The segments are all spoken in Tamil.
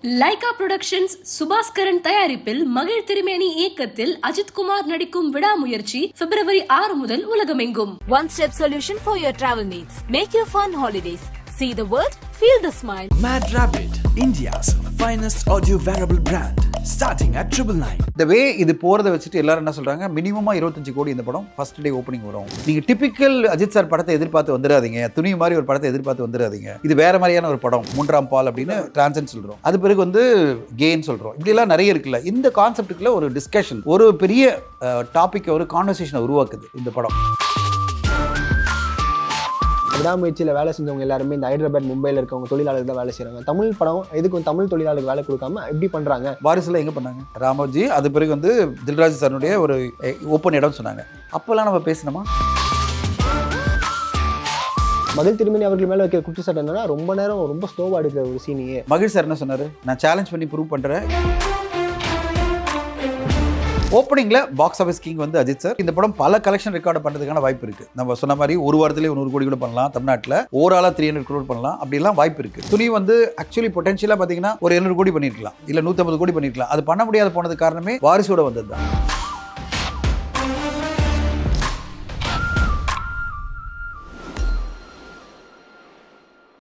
லைகா புரொடக்ஷன்ஸ் சுபாஸ்கரன் தயாரிப்பில் மகிழ் திருமேனி இயக்கத்தில் அஜித்குமார் நடிக்கும் விடாமுயற்சி February 6 முதல் உலகமெங்கும். One step solution for your travel needs. Make your fun holidays. See the world, feel the smile. Mad Rabbit, India's finest audio wearable brand, starting at 999. இந்த வே இது போறதை வச்சுட்டு எல்லாரும் என்ன சொல்றாங்க, மினிமமா 25 கோடி இந்த படம் ஃபர்ஸ்ட் டே ஓப்பனிங் வரும். நீங்க டிபிக்கல் அஜித் சார் படத்தை எதிர்பார்த்து வந்துடாதீங்க, துணி மாதிரி ஒரு படத்தை எதிர்பார்த்து வந்துடாதீங்க. இது வேற மாதிரியான ஒரு படம், மூன்றாம் பால் அப்படின்னு டிரான்சன் சொல்றோம். அது பிறகு வந்து கெயின் சொல்றோம். இப்படி எல்லாம் நிறைய இருக்குல்ல. இந்த கான்செப்டுக்குள்ள ஒரு டிஸ்கஷன், ஒரு பெரிய டாபிக், ஒரு கான்வர்சேஷனை உருவாக்குது இந்த படம். விடாமுயற்சியில் வேலை செஞ்சவங்க எல்லாருமே இந்த ஹைதராபாத் மும்பையில் இருக்கவங்க தொழிலாளர்கள் தான் வேலை செய்கிறாங்க. தமிழ் படம் எதுக்கு தமிழ் தொழிலாளருக்கு வேலை கொடுக்காம எப்படி பண்ணுறாங்க? வாரிசுல எங்கே பண்ணாங்க? ராமோஜி, அது பிறகு வந்து தில்ராஜ் சாருடைய ஒரு ஓப்பன் இடம் சொன்னாங்க. அப்போல்லாம் நம்ம பேசணுமா? மகிழ் திருமணி அவர்கள் மேலே வைக்கிற குற்றச்சாட்டு என்னன்னா, ரொம்ப நேரம் ரொம்ப ஸ்லோவாக எடுக்கிற ஒரு சீனியே. மகிழ் சார் என்ன சொன்னார்? நான் சேலஞ்ச் பண்ணி ப்ரூவ் பண்ணுறேன். ஓப்பனிங்கில் பாக்ஸ் ஆஃபீஸ் கிங் வந்து அஜித் சார். இந்த படம் பல கலெக்ஷன் ரெக்கார்டு பண்ணுறதுக்கான வாய்ப்பு இருக்குது. நம்ம சொன்ன மாதிரி ஒரு வாரத்திலே 100 கோடி கூட பண்ணலாம். தமிழ்நாட்டில் ஓவராலாக 300 கோடி பண்ணலாம். அப்படிலாம் வாய்ப்பு இருக்குது. துணி வந்து ஆக்சுவலி பொட்டன்ஷியலாக பார்த்தீங்கன்னா ஒரு 200 கோடி பண்ணியிருக்கலாம், இல்லை 150 கோடி பண்ணியிருக்கலாம். அது பண்ண முடியாத போனது காரணமே வாரிசோட வந்தது தான்.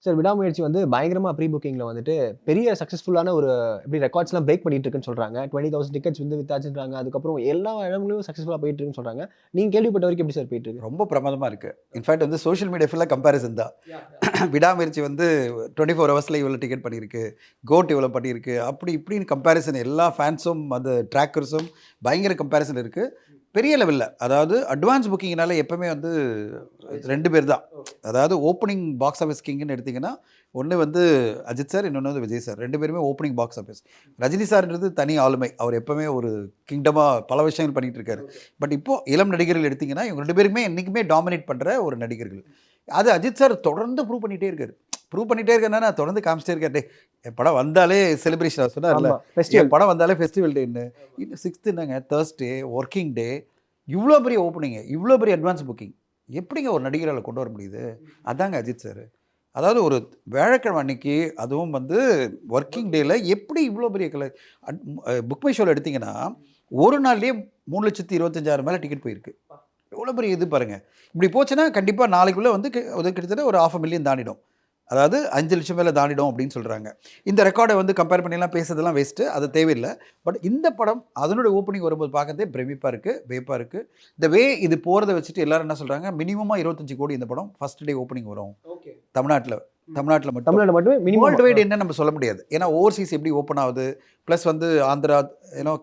சார், விடாமுயற்சி வந்து பயங்கரமாக ப்ரீ புக்கிங்கில் வந்துட்டு பெரிய சக்ஸஸ்ஃபுல்லான ஒரு எப்படி ரெக்கார்ட்ஸ்லாம் பிரேக் பண்ணிட்டு இருக்குன்னு சொல்கிறாங்க. 20,000 டிக்கெட்ஸ் வந்து வித்தாச்சுன்றாங்க. அதுக்கப்புறம் எல்லா இடங்களும் சக்ஸஸ்ஃபுல்லாக போயிட்டு இருக்குன்னு சொல்கிறாங்க. நீங்கள் கேள்விப்பட்ட வரைக்கும் எப்படி சார் போயிட்டு இருக்கு? ரொம்ப பிரமாதமாக இருக்குது. இன்ஃபேக்ட் வந்து சோஷியல் மீடியா ஃபுல்லாக கம்பேரிசன் தான். விடாமுயற்சி வந்து 24 ஹவர்ஸில் இவ்வளோ டிக்கெட் பண்ணியிருக்கு, கோட் இவ்வளோ பண்ணியிருக்கு, அப்படி இப்படின்னு கம்பேரிசன். எல்லா ஃபேன்ஸும் அந்த ட்ராக்கர்ஸும் பயங்கர கம்பேரிசன் இருக்குது பெரிய லெவலில். அதாவது அட்வான்ஸ் புக்கிங்னால எப்போவுமே வந்து 2 பேர் தான். அதாவது ஓப்பனிங் பாக்ஸ் ஆஃபீஸ் கிங்னு எடுத்திங்கன்னா ஒன்று வந்து அஜித் சார், இன்னொன்று வந்து விஜய் சார். 2 பேருமே ஓப்பனிங் பாக்ஸ் ஆஃபீஸ். ரஜினி சார்ன்றது தனி ஆளுமை. அவர் எப்போவுமே ஒரு கிங்டமாக பல விஷயங்கள் பண்ணிகிட்டு இருக்காரு. பட் இப்போது இளம் நடிகர்கள் எடுத்திங்கன்னா இவங்க 2 பேருமே என்றைக்குமே டாமினேட் பண்ணுற ஒரு நடிகர்கள். அது அஜித் சார் தொடர்ந்து ப்ரூவ் பண்ணிகிட்டே இருக்காரு. நான் தொடர்ந்து காமிச்சிட்டே இருக்கேன். என் படம் வந்தாலே செலிப்ரேஷன் சொன்னார்ல, என் படம் வந்தாலே ஃபெஸ்டிவல் டேன்னு. இன்னும் 6th என்னங்க, தேர்ஸ்டே, ஒர்க்கிங் டே, இவ்வளோ பெரிய ஓப்பனிங்கு, இவ்வளோ பெரிய அட்வான்ஸ் புக்கிங் எப்படிங்க ஒரு நடிகரால் கொண்டு வர முடியுது? அதாங்க அஜித் சார். அதாவது ஒரு வியாழக்கிழமை அன்னைக்கு, அதுவும் வந்து ஒர்க்கிங் டேயில் எப்படி இவ்வளோ பெரிய புக் மை ஷோவில் எடுத்திங்கன்னா ஒரு நாள்லேயே 3,25,000 மேலே டிக்கெட் போயிருக்கு. எவ்வளோ பெரிய இது பாருங்கள். இப்படி போச்சுன்னா கண்டிப்பாக நாளைக்குள்ளே வந்து கிட்டத்தட்ட ஒரு 500,000 தாண்டிடும். அதாவது 5 லட்சம் மேலே தாண்டிடும் அப்படின்னு சொல்கிறாங்க. இந்த ரெக்கார்டை வந்து கம்பேர் பண்ணிலாம் பேசுறதெல்லாம் வேஸ்ட்டு, அது தேவையில்லை. பட் இந்த படம் அதனுடைய ஓப்பனிங் வரும்போது பார்க்கறதே பிரமிப்பாக இருக்குது, வேப்பாக இருக்குது. இந்த வே இது போகிறத வச்சுட்டு எல்லாரும் என்ன சொல்கிறாங்க, மினிமமாக 25 கோடி இந்த படம் ஃபஸ்ட் டே ஓப்பனிங் வரும் தமிழ்நாட்டில் மட்டுமே. வேர்ல்டு வைடு என்ன நம்ம சொல்ல முடியாது. ஏன்னா ஓவர்சீஸ் எப்படி ஓப்பன் ஆகுது, ப்ளஸ் வந்து ஆந்திரா,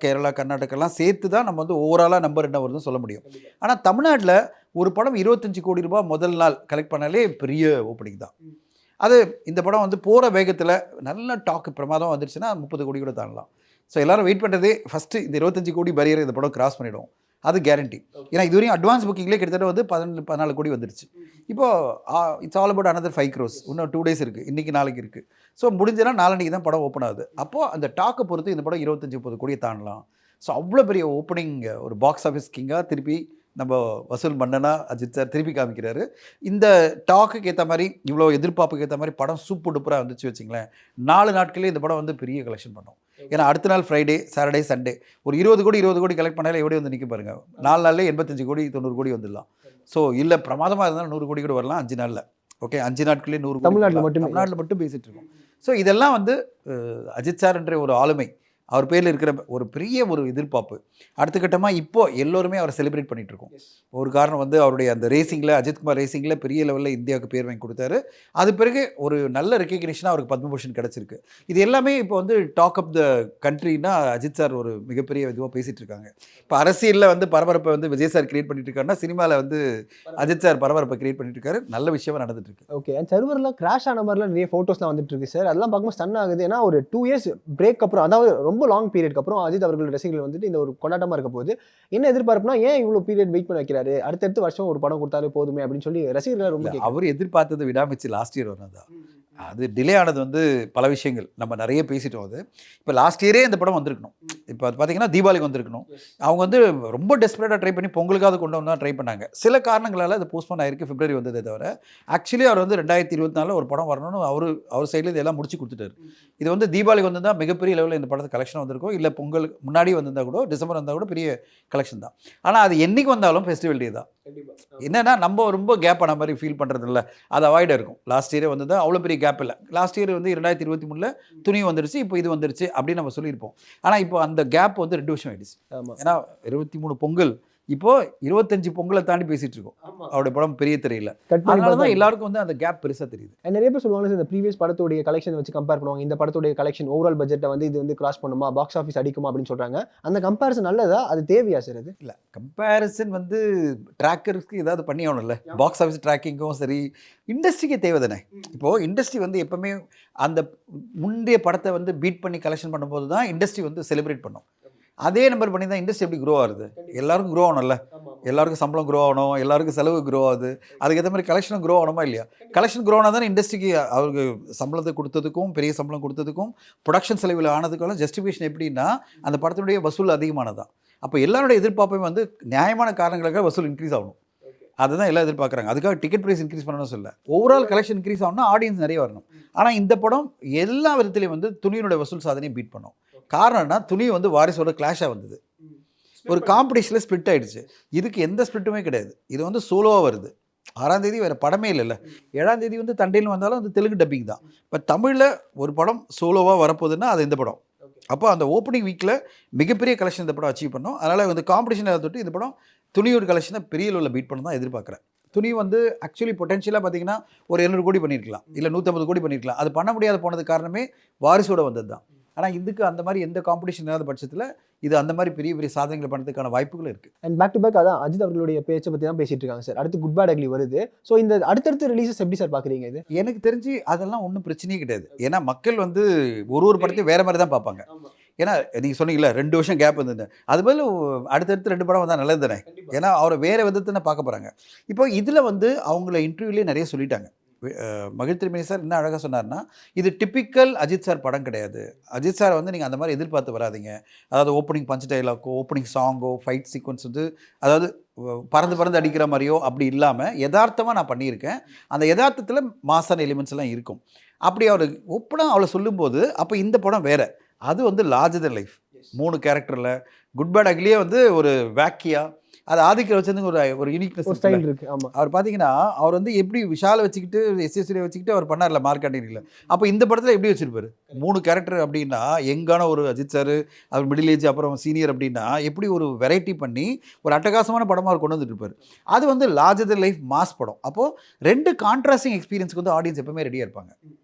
கேரளா, கர்நாடகாலாம் சேர்த்து தான் நம்ம வந்து ஓவராலாக நம்பர் என்ன வருதுன்னு சொல்ல முடியும். ஆனால் தமிழ்நாட்டில் ஒரு படம் 25 கோடி ரூபாய் முதல் நாள் கலெக்ட் பண்ணாலே பெரிய ஓப்பனிங் தான். அது இந்த படம் வந்து போகிற வேகத்தில் நல்ல டாக்கு பிரமாதம் வந்துருச்சுன்னா 30 கோடி கூட தாண்டலாம். ஸோ எல்லோரும் வெயிட் பண்ணுறதே ஃபஸ்ட்டு இந்த 25 கோடி பரியரை இந்த படம் கிராஸ் பண்ணிவிடும், அது கேரண்டி. ஏன்னா இதுவரையும் அட்வான்ஸ் புக்கிங்லேயே கிட்டத்தட்ட வந்து 14 கோடி வந்துருச்சு. இப்போது it's all about another 5 crores. இன்னும் 2 days இருக்குது, இன்றைக்கி நாளைக்கு இருக்குது. ஸோ முடிஞ்சனா நாளன்னைக்கு தான் படம் ஓப்பன் ஆகுது. அப்போது அந்த டாக்கை பொறுத்து இந்த படம் 25-30 கோடியை தாண்டலாம். ஸோ அவ்வளோ பெரிய ஓப்பனிங் ஒரு பாக்ஸ் ஆஃபீஸ் கிங்காக திருப்பி நம்ம வசூல் பண்ணனா அஜித் சார் திருப்பி காமிக்கிறாரு. இந்த டாக்குக்கு ஏற்ற மாதிரி, இவ்வளோ எதிர்பார்ப்புக்கு ஏற்ற மாதிரி படம் சூப்பர் டூப்பராக வந்துச்சு வச்சிங்களேன். 4 நாட்களே இந்த படம் வந்து பெரிய கலெக்ஷன் பண்ணோம். ஏன்னா அடுத்த நாள் ஃப்ரைடே, சாட்டர்டே, சண்டே ஒரு 20 கோடி கலெக்ட் பண்ணாலே எப்படி வந்து நிற்க பாருங்கள். 4 நாள்லேயே 85 கோடி 90 கோடி வந்துடலாம். ஸோ இல்லை பிரமாதமாக இருந்தாலும் 100 கோடி கூட வரலாம் 5 நாளில். ஓகே, 5 நாட்களே 100 கோடி தமிழ்நாட்டில் மட்டும் பேசிகிட்டு இருக்கோம். ஸோ இதெல்லாம் வந்து அஜித் சார் என்ற ஒரு ஆளுமை, அவர் பேரில் இருக்கிற ஒரு பெரிய ஒரு எதிர்பார்ப்பு. அடுத்த கட்டமாக இப்போது எல்லோருமே அவரை செலிப்ரேட் பண்ணிகிட்ருக்கோம். ஒரு காரணம் வந்து அவருடைய அந்த ரேசிங்கில், அஜித்குமார் ரேசிங்கில் பெரிய லெவலில் இந்தியாவுக்கு பேர் வாங்கி கொடுத்தாரு. அது பிறகு ஒரு நல்ல ரெக்கக்னிஷனாக அவருக்கு பத்மபூஷன் கிடச்சிருக்கு. இது எல்லாமே இப்போ வந்து டாக் ஆஃப் த கண்ட்ரின்னா அஜித் சார் ஒரு மிகப்பெரிய இதுவாக பேசிகிட்டு இருக்காங்க. இப்போ அரசியலில் வந்து பரபரப்பை வந்து விஜய் சார் கிரியேட் பண்ணிட்டு இருக்காருன்னா, சினிமாவில் வந்து அஜித் சார் பரபரப்பை கிரியேட் பண்ணிட்டு இருக்காரு. நல்ல விஷயமா நடந்துட்டு இருக்கு. ஓகே, அந்த சர்வர்லாம் கிராஷ் ஆன மாதிரிலாம் நிறைய ஃபோட்டோஸ்லாம் வந்துட்டு இருக்கு சார். அதெல்லாம் பார்க்கும்போது ஸ்டன் ஆகுது. ஏன்னா ஒரு 2 years பிரேக் அப்புறம், அதாவது ரொம்ப லாங் பீரியட்க்கு அப்புறம் அஜித் அவர்கள் ரசிகர்கள் வந்துட்டு இந்த ஒரு கொண்டாட்டமாக இருக்க போது என்ன எதிர்பார்ப்புனா, ஏன் இவ்வளோ பீரியட் வெயிட் பண்ண வைக்கிறாரு, அடுத்தடுத்த வருஷம் ஒரு படம் கொடுத்தாலே போதுமே அப்படின்னு சொல்லி ரசிகர்கள் ரொம்ப அவர் எதிர்பார்த்தது விடாமுயற்சி லாஸ்ட் இயர் வரதான். அது டிலே ஆனது வந்து பல விஷயங்கள் நம்ம நிறைய பேசிட்டோம். அது இப்போ லாஸ்ட் இயரே இந்த படம் வந்திருக்கணும். இப்போ அது பார்த்தீங்கன்னா தீபாவளிக்கு வந்திருக்கணும். அவங்க வந்து ரொம்ப டெஸ்பரேட்டாக ட்ரை பண்ணி பொங்கலுக்காவது கொண்டு வந்தால் ட்ரை பண்ணாங்க. சில காரணங்களால் அது போஸ்ட்போன் ஆயிருக்கு, பிப்ரவரி வந்ததே தவிர ஆக்சுவலி அவர் வந்து 2024 ஒரு படம் வரணும்னு அவர் சைடில் இதெல்லாம் முடிச்சு கொடுத்துட்டாரு. இது வந்து தீபாவளிக்கு வந்து தான் மிகப்பெரிய லெவலில் இந்த படத்துக்கு கலெக்ஷன் வந்திருக்கும். இல்லை பொங்கலுக்கு முன்னாடி வந்திருந்தால் கூட டிசம்பர் வந்தால் கூட பெரிய கலெக்ஷன் தான். ஆனால் அது என்னைக்கு வந்தாலும் ஃபெஸ்டிவல் டே தான். என்னன்னா நம்ம ரொம்ப கேப் ஆன மாதிரி ஃபீல் பண்ணுறது இல்லை, அது அவாய்டாக இருக்கும். லாஸ்ட் இயரே வந்து தான் அவ்வளோ பெரிய கேப் இல்லை. லாஸ்ட் இயர் வந்து 2023 துணி வந்துருச்சு, இப்போ இது வந்துருச்சு அப்படின்னு நம்ம சொல்லியிருப்போம். ஆனால் இப்போ அந்த கேப் வந்து 2 வருஷம் ஆயிடுச்சு. ஏன்னா 23 பொங்கல், இப்போ 25 பொங்கலை தாண்டி பேசிட்டு இருக்கோம் அவருடைய படம் பெரிய திரையில. அதனால தான் எல்லாருக்கும் வந்து அந்த கேப் பெருசாக தெரியுது. நிறைய பேர் சொல்லுவாங்க இந்த ப்ரீவியஸ் படத்தோடைய கலெக்ஷன் வச்சு கம்பேர் பண்ணுவாங்க. இந்த படத்தோடைய கலெக்ஷன் ஓவரால் பட்ஜெட்டை வந்து இது வந்து கிராஸ் பண்ணுமா, பாக்ஸ் ஆஃபீஸ் அடிக்குமா அப்படின்னு சொல்றாங்க. அந்த கம்பேரிசன் நல்லதா, அது தேவையா சார்? அது இல்லை, கம்பேரிசன் வந்து ட்ராக்கருக்கு ஏதாவது பண்ணி ஆகணும்ல. பாக்ஸ் ஆஃபீஸ் ட்ராக்கிங்கும் சரி, இண்டஸ்ட்ரிக்கே தேவை தானே. இப்போது இண்டஸ்ட்ரி வந்து எப்பவுமே அந்த முந்தைய படத்தை வந்து பீட் பண்ணி கலெக்ஷன் பண்ணும்போது தான் இண்டஸ்ட்ரி வந்து செலிப்ரேட் பண்ணும். அதே நம்பர் பண்ணி தான் இண்டஸ்ட்ரி எப்படி க்ரோ ஆகுது? எல்லாருக்கும் க்ரோ ஆகணும்ல, எல்லாருக்கும் சம்பளம் க்ரோ ஆகணும், எல்லாருக்கும் செலவு க்ரோ ஆகுது, அதுக்கேற்ற மாதிரி கலெக்ஷனும் க்ரோ ஆகணுமா இல்லையா? கலெக்ஷன் க்ரோ ஆனால் தானே இண்டஸ்ட்ரிக்கு அவருக்கு சம்பளத்தை கொடுத்ததுக்கும் பெரிய சம்பளம் கொடுத்ததுக்கும் ப்ரொடக்ஷன் செலவில் ஆனதுக்கெல்லாம் ஜஸ்டிஃபிகேஷன் எப்படின்னா அந்த படத்தினுடைய வசூல் அதிகமானதான். அப்போ எல்லாருடைய எதிர்பார்ப்பையும் வந்து நியாயமான காரணங்களுக்காக வசூல் இன்க்ரீஸ் ஆகணும். அதுதான் எல்லாம் எதிர்பார்க்குறாங்க. அதுக்காக டிக்கெட் ப்ரைஸ் இன்க்ரீஸ் பண்ணணும்னு சொல்ல, ஓவரால் கலெக்ஷன் இன்க்ரீஸ் ஆகணும்னா ஆடியன்ஸ் நிறைய வரணும். ஆனால் இந்த படம் எல்லா விதத்துலையும் வந்து துணியினுடைய வசூல் சாதனையும் பீட் பண்ணும். காரணம்னா துணி வந்து வாரிசோட கிளாஷாக வந்தது, ஒரு காம்படிஷனில் ஸ்பிளிட் ஆகிடுச்சு. இதுக்கு எந்த ஸ்பிளிட்டுமே கிடையாது. இது வந்து சோலோவாக வருது. 6ஆம் தேதி வேறு படமே இல்லைல்ல. 7ஆம் தேதி வந்து தண்டையில் வந்தாலும் அது தெலுங்கு டப்பிங் தான். இப்போ தமிழில் ஒரு படம் சோலோவாக வரப்போகுதுன்னா அது இந்த படம். அப்போ அந்த ஓப்பனிங் வீக்கில் மிகப்பெரிய கலெக்ஷன் இந்த படம் அச்சீவ் பண்ணோம். அதனால் வந்து காம்படிஷன் தொட்டு இந்த படம் துணியோட கலெக்ஷனை பெரிய லெவலில் பீட் பண்ண தான் எதிர்பார்க்குறேன். துணி வந்து ஆக்சுவலி பொட்டன்ஷியலாக பார்த்தீங்கன்னா ஒரு 200 கோடி பண்ணியிருக்கலாம், இல்லை 150 கோடி பண்ணியிருக்கலாம். அது பண்ண முடியாத போனது காரணமே வாரிசோட வந்தது தான். ஆனால் இதுக்கு அந்த மாதிரி எந்த காம்படிஷன் இல்லாத பட்சத்தில் இது அந்த மாதிரி பெரிய பெரிய சாதனைகள் பண்ணுறதுக்கான வாய்ப்புகள் இருக்குது. அண்ட் பேக் டு பேக் அதான் அஜித் அவர்களுடைய பேச்சை பற்றி தான் பேசிட்டு இருக்காங்க சார். அடுத்து குட் பேட் அக்லி வருது. ஸோ இந்த அடுத்தடுத்த ரிலீஸஸ் எப்படி சார் பார்க்குறீங்க? இது எனக்கு தெரிஞ்சு அதெல்லாம் ஒன்றும் பிரச்சனையே கிடையாது. ஏன்னா மக்கள் வந்து ஒரு படத்தையும் வேறு மாதிரி தான் பார்ப்பாங்க. ஏன்னா நீங்கள் சொன்னீங்களா 2 வருஷம் கேப் இருந்தது, அது போல அடுத்தடுத்து 2 படம் வந்தால் நல்லது தானே. ஏன்னா அவரை வேறு விதத்தை பார்க்க போகிறாங்க. இப்போ இதில் வந்து அவங்கள இன்டர்வியூலேயே நிறைய சொல்லிட்டாங்க. மகிழ் திருமேனி சார் என்ன அழகாக சொன்னார்னா, இது டிப்பிக்கல் அஜித் சார் படம் கிடையாது. அஜித் சார் வந்து நீங்கள் அந்த மாதிரி எதிர்பார்த்து வராதிங்க. அதாவது ஓப்பனிங் பஞ்ச் டைலாக்கோ, ஓப்பனிங் சாங்கோ, ஃபைட் சீக்வன்ஸ் வந்து அதாவது பறந்து அடிக்கிற மாதிரியோ அப்படி இல்லாமல் யதார்த்தமாக நான் பண்ணியிருக்கேன். அந்த யதார்த்தத்தில் மாசான எலிமெண்ட்ஸ் எல்லாம் இருக்கும். அப்படி அவர் ஒப்பனா அவளை சொல்லும்போது அப்போ இந்த படம் வேறு. அது வந்து லார்ஜர் தென் லைஃப். 3 கேரக்டரில் குட் பேட் அக்லியே வந்து ஒரு வேக்கியா, அது ஆதிக்க வச்சிருந்து ஒரு யூனிக்னஸ் ஸ்டைல் இருக்குது. ஆமாம், அவர் பார்த்தீங்கன்னா அவர் வந்து எப்படி விஷாலை வச்சுக்கிட்டு எஸ்எஸ்சியை வச்சுக்கிட்டு அவர் பண்ணார்ல மார்க்கெட்டிங்கில், அப்போ இந்த படத்தில் எப்படி வச்சுருப்பார் 3 கேரக்டர் அப்படின்னா, யங்கான ஒரு அஜித் சார், அவர் மிடில் ஏஜ், அப்புறம் சீனியர் அப்படின்னா எப்படி ஒரு வெரைட்டி பண்ணி ஒரு அட்டகாசமான படமாக அவர் கொண்டு வந்துட்டு இருப்பார். அது வந்து லார்ஜர் தென் லைஃப் மாஸ் படம். அப்போது 2 கான்ட்ராஸ்டிங் எக்ஸ்பீரியன்ஸ்க்கு வந்து ஆடியன்ஸ் எப்பவுமே ரெடியாக இருப்பாங்க.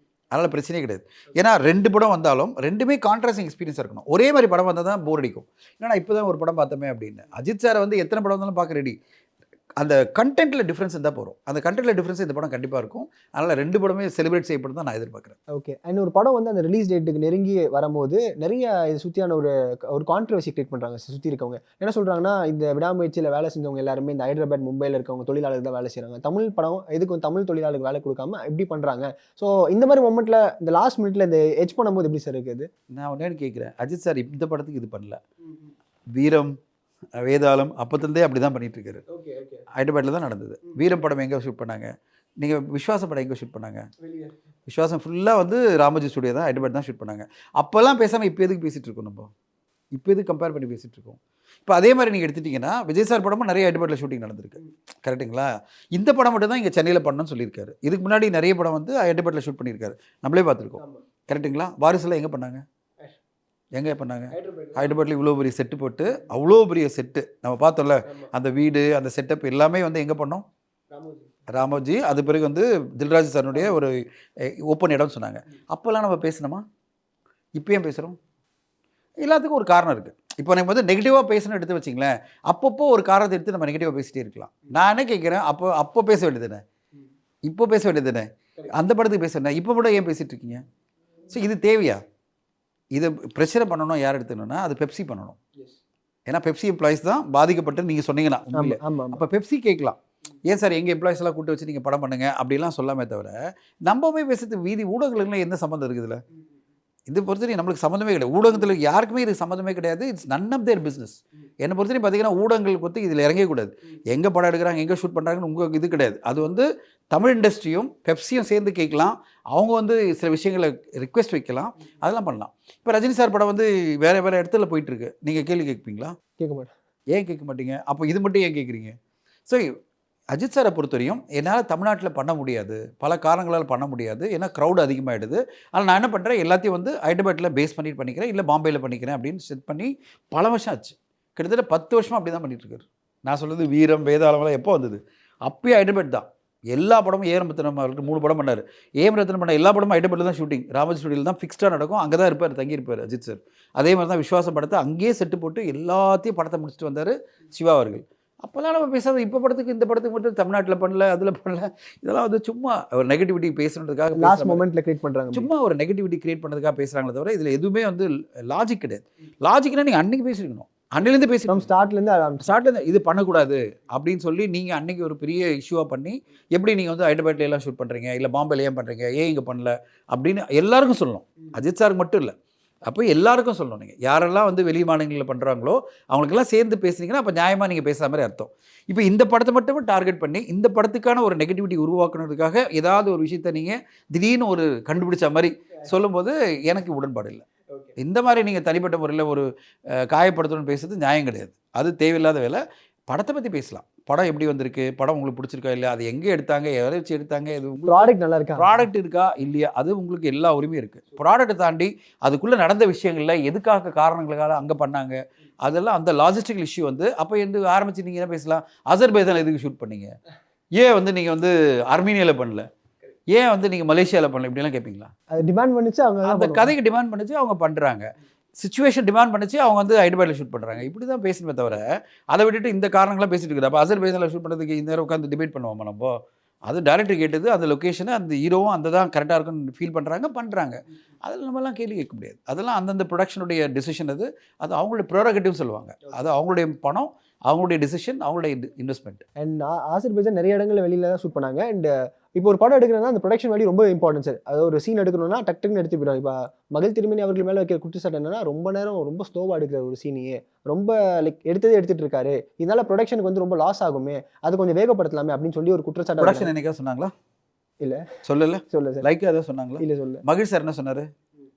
அதனால் பிரச்சனையே கிடையாது. ஏன்னா 2 படம் வந்தாலும் 2மே கான்ட்ராஸ்டிங் எக்ஸ்பீரியன்ஸ் இருக்கணும். ஒரே மாதிரி படம் வந்தால் தான் போர் அடிக்கும். ஏன்னா இப்போ தான் ஒரு படம் பார்த்தோமே அப்படின்னு. அஜித் சாரை வந்து எத்தனை படம் வந்தாலும் பார்க்க ரெடி. அந்த கண்டென்ட்டில் டிஃப்ரென்ஸ் இருந்தால் போகிறோம். அந்த கண்டென்ட்டில் டிஃப்ரென்ஸ் இந்த படம் கண்டிப்பாக இருக்கும். அதனால் 2 படமே செலிப்ரேட் செய்யப்படும் தான் நான் எதிர்பார்க்குறேன். ஓகே. அண்ட் ஒரு படம் வந்து அந்த ரிலீஸ் டேட்டுக்கு நெருங்கி வரும்போது நிறைய இது சுற்றியான ஒரு கான்ட்ரவர்சி கிரியேட் பண்ணுறாங்க சுற்றி இருக்கவங்க. என்ன சொல்கிறாங்கன்னா, இந்த விடாமுயற்சியில் வேலை செஞ்சவங்க எல்லாருமே இந்த ஹைதராபாத், மும்பையில் இருக்கவங்க தொழிலாளர்கள் தான் வேலை செய்கிறாங்க. தமிழ் படம் எதுக்கு தமிழ் தொழிலாளருக்கு வேலை கொடுக்காம எப்படி பண்ணுறாங்க? ஸோ இந்த மாதிரி மொமெண்ட்டில் இந்த லாஸ்ட் மினிட்ல இந்த எட்ஜ் பண்ணும்போது எப்படி சார் இருக்குது? நான் ஒன்றே கேட்குறேன், அஜித் சார் இந்த படத்துக்கு இது பண்ணல. வீரம், வேதாளம் அப்போத்துலேருந்தே அப்படி தான் பண்ணிகிட்ருக்காரு. ஹைதராபாத்தில் தான் நடந்தது. வீரம் படம் எங்கே ஷூட் பண்ணாங்க? நீங்கள் விஸ்வாசம் படம் எங்கே ஷூட் பண்ணாங்க? விஸ்வாசம் ஃபுல்லாக வந்து ராமோஜி ஸ்டுடியோ தான், ஹைதராபாத் தான் ஷூட் பண்ணாங்க. அப்போல்லாம் பேசாமல் இப்போ எதுக்கு பேசிகிட்டு இருக்கோம்? நம்ம இப்போ எதுக்கு கம்பேர் பண்ணி பேசிகிட்டு இருக்கோம்? இப்போ அதே மாதிரி நீங்கள் எடுத்துட்டிங்கன்னா விஜய் சார் படமும் நிறைய ஹைதராபாத்தில் ஷூட்டிங் நடந்திருக்கு. கரெக்டுங்களா? இந்த படம் மட்டும் தான் இங்கே சென்னையில் பண்ணணும்னு சொல்லியிருக்காரு. இதுக்கு முன்னாடி நிறைய படம் வந்து ஹைதராபாத்தில் ஷூட் பண்ணியிருக்காரு, நம்மளே பார்த்துருக்கோம். கரெக்டுங்களா? வாரிசுலாம் எங்கே பண்ணாங்க? எங்கே பண்ணாங்க? ஹைதராபாத்தில் இவ்வளோ பெரிய செட்டு போட்டு, அவ்வளோ பெரிய செட்டு நம்ம பார்த்தோம்ல, அந்த வீடு, அந்த செட்டப் எல்லாமே வந்து எங்கே பண்ணோம்? ராமோஜி. அது பிறகு வந்து தில்ராஜ் சாருடைய ஒரு ஓப்பன் இடம்னு சொன்னாங்க. அப்போல்லாம் நம்ம பேசணுமா? இப்போ ஏன் பேசுகிறோம்? எல்லாத்துக்கும் ஒரு காரணம் இருக்குது. இப்போ நம்ம வந்து நெகட்டிவாக பேசணும்னு எடுத்து வச்சிங்களேன், அப்பப்போ ஒரு காரணத்தை எடுத்து நம்ம நெகட்டிவாக பேசிகிட்டே இருக்கலாம். நான் என்ன கேட்குறேன், அப்போ பேச வேண்டியது தானே, இப்போ பேச வேண்டியது தானே, அந்த படத்துக்கு பேச வேண்டாம், இப்போ கூட ஏன் பேசிகிட்டு இருக்கீங்க? ஸோ இது தேவையா? இதை பிரச்சனை பண்ணணும் யார் எடுத்துக்கணும்னா அது பெப்சி பண்ணணும். ஏன்னா பெப்சி எம்ப்ளாயிஸ் தான் பாதிக்கப்பட்டு நீங்கள் சொன்னீங்கன்னா. அப்போ பெப்சி கேட்கலாம், ஏன் சார் எங்கள் எம்ப்ளாயிஸ் எல்லாம் கூட்டு வச்சு நீங்கள் படம் பண்ணுங்க அப்படிலாம் சொல்லாமே தவிர நம்ம போய் பேசுறது வீதி ஊடகங்களுக்குலாம் என்ன சம்மந்தம் இருக்குதுல்ல? இது பொறுத்தவரை நம்மளுக்கு சம்மந்தமே கிடையாது. ஊடகத்தில் யாருக்குமே இது சம்மந்தமே கிடையாது. It's none of their business. என்னை பொறுத்தவரை பார்த்தீங்கன்னா ஊடகங்களுக்கு வந்து இதில் இறங்கவே கூடாது. எங்கே படம் எடுக்கிறாங்க, எங்கே ஷூட் பண்ணுறாங்கன்னு உங்களுக்கு இது கிடையாது. அது வந்து தமிழ் இண்டஸ்ட்ரியும் பெப்சியும் சேர்ந்து கேட்கலாம். அவங்க வந்து சில விஷயங்களை ரிக்வெஸ்ட் வைக்கலாம், அதெல்லாம் பண்ணலாம். இப்போ ரஜினி சார் படம் வந்து வேறு வேறு இடத்துல போயிட்டுருக்கு. நீங்கள் கேள்வி கேட்பீங்களா? கேட்க மாட்டேன். ஏன் கேட்க மாட்டீங்க? அப்போ இது மட்டும் ஏன் கேட்குறீங்க? ஸோ அஜித் சாரை பொறுத்தவரையும் என்னால் தமிழ்நாட்டில் பண்ண முடியாது, பல காரணங்களால் பண்ண முடியாது, ஏன்னா க்ரௌடு அதிகமாகிடுது. ஆனால் நான் என்ன பண்ணுறேன், எல்லாத்தையும் வந்து ஹைதராபாத்தில் பேஸ் பண்ணிட்டு பண்ணிக்கிறேன், இல்லை பாம்பேயில் பண்ணிக்கிறேன் அப்படின்னு செட் பண்ணி பல வருஷம் ஆச்சு. கிட்டத்தட்ட 10 வருஷமாக அப்படி தான் பண்ணிகிட்ருக்காரு. நான் சொல்கிறது வீரம் வேதாளமெல்லாம் எப்போ வந்தது? அப்பயே ஹைதராபாத் தான். எல்லா படமும் ஏஎம் ரத்னம் அவருக்கு 3 படம் பண்ணார். ஏஎம் ரத்னம் பண்ண எல்லா படமும் ஹைதராபாத்தில் தான் ஷூட்டிங். ராமஜி ஸ்டுடியோவில் தான் ஃபிக்ஸ்டாக நடக்கும். அங்கே தான் இருப்பார், தங்கியிருப்பார் அஜித் சார். அதே மாதிரி தான் விஸ்வாசம் படத்தை அங்கேயே செட்டு போட்டு எல்லாத்தையும் படத்தை முடிச்சுட்டு வந்தார் சிவா அவர்கள். அப்போல்லாம் நம்ம பேசாத இப்போ படத்துக்கு இந்த படத்துக்கு மட்டும் தமிழ்நாட்டில் பண்ணல, அதில் பண்ணல, இதெல்லாம் வந்து சும்மா ஒரு நெகட்டிவிட்டி பேசுகிறதுக்காக லாஸ்ட் மொமெண்ட்டில் கிரியேட் பண்ணுறாங்க. சும்மா ஒரு நெகட்டிவிட்டி கிரியேட் பண்ணுறதுக்காக பேசுகிறாங்களே தவிர இதில் எதுவுமே வந்து லாஜிக் கிடையாது. லாஜிக்னா நீங்கள் அன்றைக்கி பேசியிருக்கணும், அன்னிலேருந்து பேசிக்கணும். ஸ்டார்ட்லேருந்து இது பண்ணக்கூடாது அப்படின்னு சொல்லி நீங்கள் அன்றைக்கி ஒரு பெரிய இஷ்யூவாக பண்ணி எப்படி நீங்கள் வந்து ஹைதராபாத்ல எல்லாம் ஷூட் பண்ணுறீங்க, இல்லை பாம்பேல ஏன் பண்ணுறீங்க, ஏன் இங்கே பண்ணல அப்படின்னு எல்லாருக்கும் சொல்லணும். அஜித் சாருக்கு மட்டும் இல்லை, அப்போ எல்லாருக்கும் சொல்லணும். நீங்கள் யாரெல்லாம் வந்து வெளி மாநிலங்களில் பண்ணுறாங்களோ அவங்களுக்கெல்லாம் சேர்ந்து பேசுனீங்கன்னா அப்போ நியாயமாக நீங்கள் பேசுகிற மாதிரி அர்த்தம். இப்போ இந்த படத்தை மட்டும் டார்கெட் பண்ணி இந்த படத்துக்கான ஒரு நெகட்டிவிட்டி உருவாக்குறதுக்காக ஏதாவது ஒரு விஷயத்த நீங்கள் திடீர்னு ஒரு கண்டுபிடிச்ச மாதிரி சொல்லும்போது எனக்கு உடன்பாடு இல்லை. இந்த மாதிரி நீங்கள் தனிப்பட்ட முறையில் ஒரு காயப்படுத்தணும்னு பேசுறது நியாயம் கிடையாது. அது தேவையில்லாத வேலை. படத்தை பற்றி பேசலாம். படம் எப்படி வந்திருக்கு, படம் உங்களுக்கு பிடிச்சிருக்கா இல்லையா, அது எங்கே எடுத்தாங்க, எதை வச்சு எடுத்தாங்க, இது ப்ராடக்ட் நல்லா இருக்கா, ப்ராடக்ட் இருக்கா இல்லையா, அது உங்களுக்கு எல்லா உரிமையும் இருக்குது. ப்ராடக்ட்டை தாண்டி அதுக்குள்ளே நடந்த விஷயங்களில் எதுக்காக காரணங்களுக்காக அங்கே பண்ணாங்க, அதெல்லாம் அந்த லாஜிஸ்டிக்கல் இஷ்யூ வந்து அப்போ எந்த ஆரம்பிச்சு நீங்கள் என்ன பேசலாம், அசர்பைஜான் எதுக்கு ஷூட் பண்ணீங்க, ஏன் வந்து நீங்கள் வந்து அர்மீனியாவில் பண்ணல, ஏன் வந்து நீங்கள் மலேசியாவில் பண்ணல, இப்படிலாம் கேட்பீங்களா? அது டிமாண்ட் பண்ணிச்சு, அவங்க அந்த கதைக்கு டிமாண்ட் பண்ணிச்சு, அவங்க பண்ணுறாங்க. சிச்சுவேஷன் டிமாண்ட் பண்ணிச்சு, அவங்க வந்து ஹைதராபாத்தில் ஷூட் பண்ணுறாங்க. இப்படி தான் பேசணுமே தவிர அதை விட்டுட்டு இந்த காரணங்களாம் பேசிட்டு இருக்குது. அப்போ அசர்பைஜானில் ஷூட் பண்ணுறதுக்கு இந்த நேரம் உட்காந்து டிபேட் பண்ணுவோமா நம்ம? அது டேரக்டர் கேட்டது, அந்த லொக்கேஷனை அந்த ஹீரோவும் அந்த தான் கரெக்டாக இருக்குன்னு ஃபீல் பண்ணுறாங்க. அதில் நம்மலாம் கேள்வி கேட்க முடியாது. அதெல்லாம் அந்தந்த ப்ரொடக்ஷனுடைய டிசிஷன். அது அவங்களுடைய ப்ரோரகட்டிவ் சொல்லுவாங்க. அது அவங்களுடைய பணம், அவங்களுடைய டிசிஷன், அவங்களுடைய இன்வெஸ்ட்மெண்ட். அண்ட் அசர்பைஜான் நிறைய இடங்களில் வெளியில் தான் ஷூட் பண்ணாங்க. அண்ட் இப்போ ஒரு படம் எடுக்கிறதுனா அந்த ப்ரொடக்ஷன் வேல்யூ ரொம்ப இம்பார்ட்டன்ஸ். அது ஒரு சீன் எடுக்கணும்னா டக்குன்னு எடுத்து போயிடும். இப்போ மகள் திருமணி அவர்கள் மேலே வைக்கிற குற்றச்சாட்டு என்னன்னா, ரொம்ப நேரம் ரொம்ப ஸ்லோவாக எடுக்கிற ஒரு சீனையே ரொம்ப எடுத்துட்டு இருக்காரு, இதனால ப்ரொடக்ஷனுக்கு வந்து ரொம்ப லாஸ் ஆகுமே, அது கொஞ்சம் வேகப்படுத்தலாமே அப்படின்னு சொல்லி ஒரு குற்றச்சாட்டு. ப்ரொடக்ஷன் என்னைக்கா சொன்னாங்களா? இல்லை சொல்லல சார். லைக்காக ஏதாவது சொன்னாங்களா? இல்லை சொல்ல. மகிழ் சார் என்ன சொன்னார்,